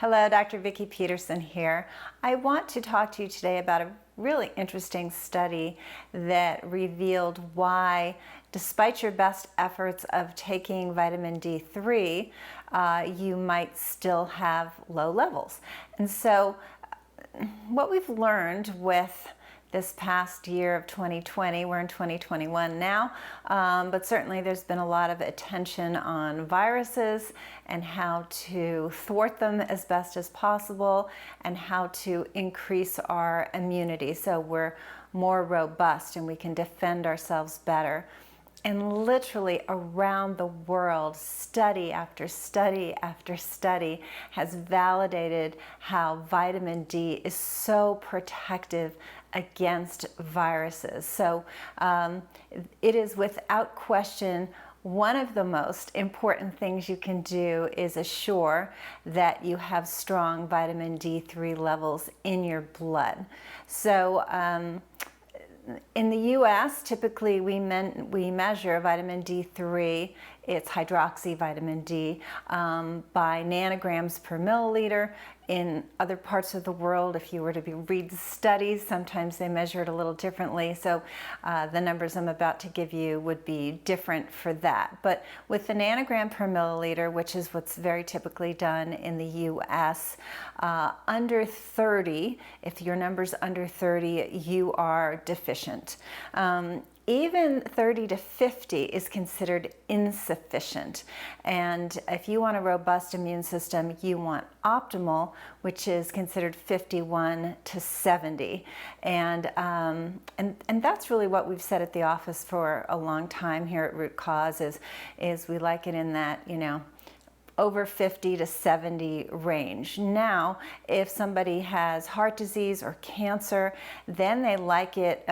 Hello, Dr. Vicki Peterson here. I want to talk to you today about a really interesting study that revealed why, despite your best efforts of taking vitamin D3, you might still have low levels. And so what we've learned with this past year of 2020, we're in 2021 now, but certainly there's been a lot of attention on viruses and how to thwart them as best as possible and how to increase our immunity so we're more robust and we can defend ourselves better. And literally around the world, study after study after study has validated how vitamin D is so protective against viruses. So it is without question one of the most important things you can do is assure that you have strong vitamin D3 levels in your blood. So in the U.S., typically we measure vitamin D3, it's hydroxy vitamin D, by nanograms per milliliter. In other parts of the world, if you were to read studies, sometimes they measure it a little differently. So the numbers I'm about to give you would be different for that. But with the nanogram per milliliter, which is what's very typically done in the U.S., under 30, if your number's under 30, you are deficient. Even 30 to 50 is considered insufficient. And if you want a robust immune system, you want optimal, which is considered 51 to 70. And that's really what we've said at the office for a long time here at Root Cause is we like it in that, over 50 to 70 range. Now, if somebody has heart disease or cancer, then they like it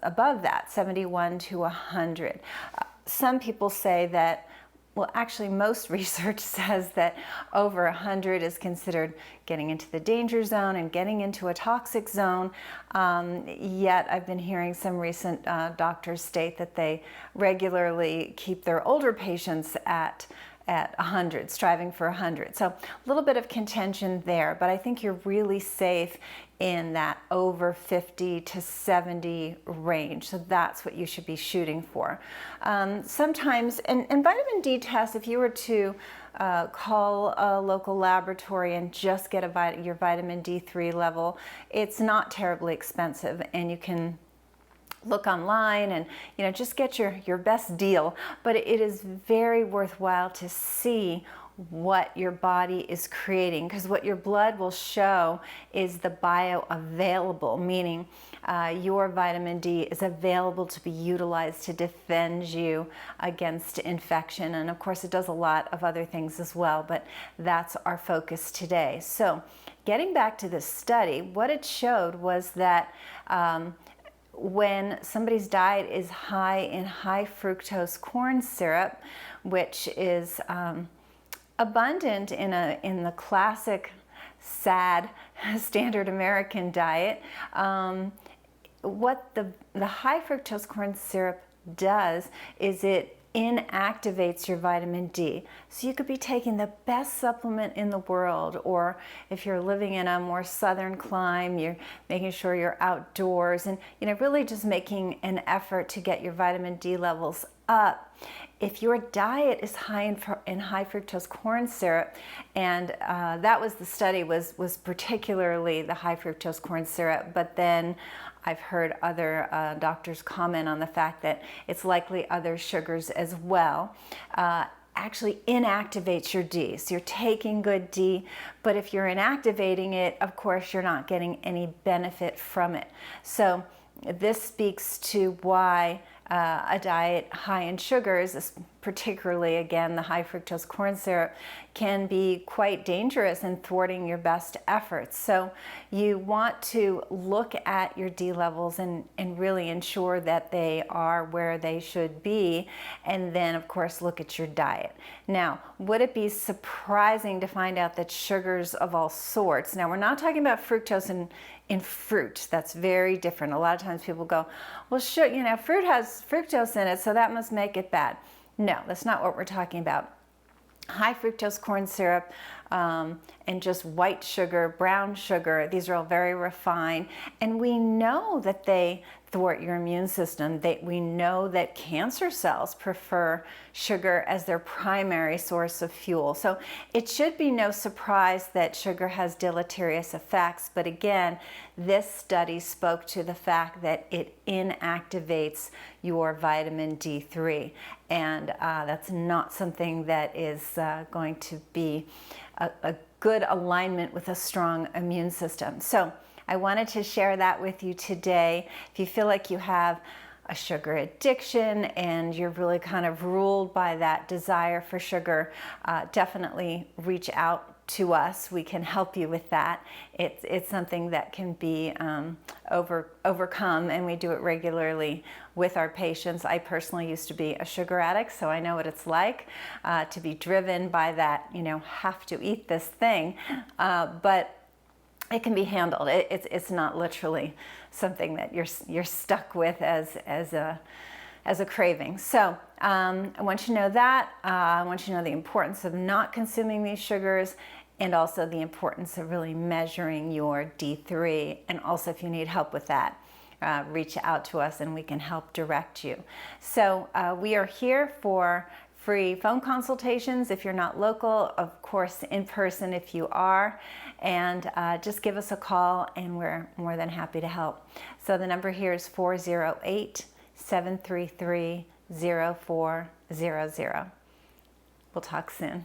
above that, 71 to 100. Some people say that, well, actually most research says that over 100 is considered getting into the danger zone and getting into a toxic zone. Yet I've been hearing some recent doctors state that they regularly keep their older patients at 100, striving for 100. So a little bit of contention there, but I think you're really safe in that over 50 to 70 range. So that's what you should be shooting for. Sometimes, and vitamin D tests, if you were to call a local laboratory and just get your vitamin D3 level, it's not terribly expensive, and you can look online and just get your best deal, but it is very worthwhile to see what your body is creating, because what your blood will show is the bioavailable, meaning your vitamin D is available to be utilized to defend you against infection. And of course it does a lot of other things as well, but that's our focus today. So getting back to this study, what it showed was that when somebody's diet is high in high fructose corn syrup, which is abundant in the classic sad standard American diet, what the high fructose corn syrup does is it inactivates your vitamin D. So you could be taking the best supplement in the world, or if you're living in a more southern clime, you're making sure you're outdoors and really just making an effort to get your vitamin D levels up. If your diet is high in high fructose corn syrup, and that was the study was particularly the high fructose corn syrup, but then I've heard other doctors comment on the fact that it's likely other sugars as well, actually inactivates your D. So you're taking good D, but if you're inactivating it, of course, you're not getting any benefit from it. So this speaks to why a diet high in sugars, particularly again the high fructose corn syrup, can be quite dangerous in thwarting your best efforts. So you want to look at your D levels and really ensure that they are where they should be, and then of course look at your diet. Now, would it be surprising to find out that sugars of all sorts, now we're not talking about fructose in fruit, that's very different. A lot of times people go, well, sure, fruit has fructose in it, so that must make it bad. No, that's not what we're talking about. High fructose corn syrup and just white sugar, brown sugar. These are all very refined, and we know that they thwart your immune system. We know that cancer cells prefer sugar as their primary source of fuel. So it should be no surprise that sugar has deleterious effects, but again, this study spoke to the fact that it inactivates your vitamin D3, and that's not something that is going to be a good alignment with a strong immune system. So I wanted to share that with you today. If you feel like you have a sugar addiction and you're really kind of ruled by that desire for sugar, definitely reach out to us. We can help you with that. It's something that can be overcome, and we do it regularly with our patients. I personally used to be a sugar addict, so I know what it's like to be driven by that, have to eat this thing, but it can be handled. It's not literally something that you're stuck with as a craving. So I want you to know that. I want you to know the importance of not consuming these sugars, and also the importance of really measuring your D3. And also, if you need help with that, reach out to us and we can help direct you. So we are here for free phone consultations if you're not local, of course in person if you are, and just give us a call and we're more than happy to help. So the number here is 408-733-0400. We'll talk soon.